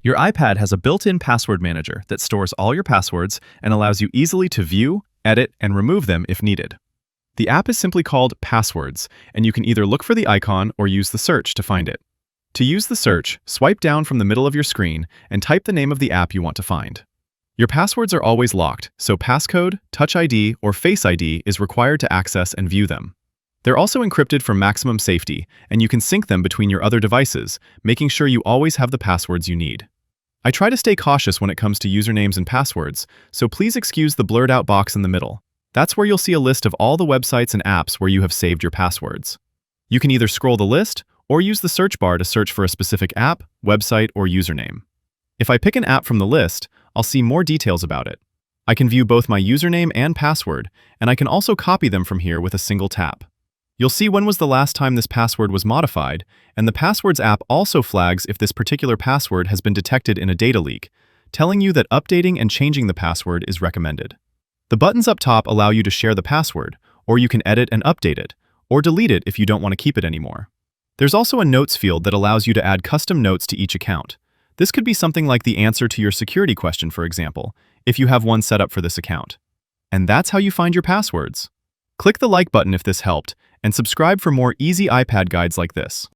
Your iPad has a built-in password manager that stores all your passwords and allows you easily to view, edit, and remove them if needed. The app is simply called Passwords, and you can either look for the icon or use the search to find it. To use the search, swipe down from the middle of your screen and type the name of the app you want to find. Your passwords are always locked, so passcode, Touch ID, or Face ID is required to access and view them. They're also encrypted for maximum safety, and you can sync them between your other devices, making sure you always have the passwords you need. I try to stay cautious when it comes to usernames and passwords, so please excuse the blurred out box in the middle. That's where you'll see a list of all the websites and apps where you have saved your passwords. You can either scroll the list or use the search bar to search for a specific app, website, or username. If I pick an app from the list, I'll see more details about it. I can view both my username and password, and I can also copy them from here with a single tap. You'll see when was the last time this password was modified, and the Passwords app also flags if this particular password has been detected in a data leak, telling you that updating and changing the password is recommended. The buttons up top allow you to share the password, or you can edit and update it, or delete it if you don't want to keep it anymore. There's also a notes field that allows you to add custom notes to each account. This could be something like the answer to your security question, for example, if you have one set up for this account. And that's how you find your passwords. Click the like button if this helped, and subscribe for more easy iPad guides like this.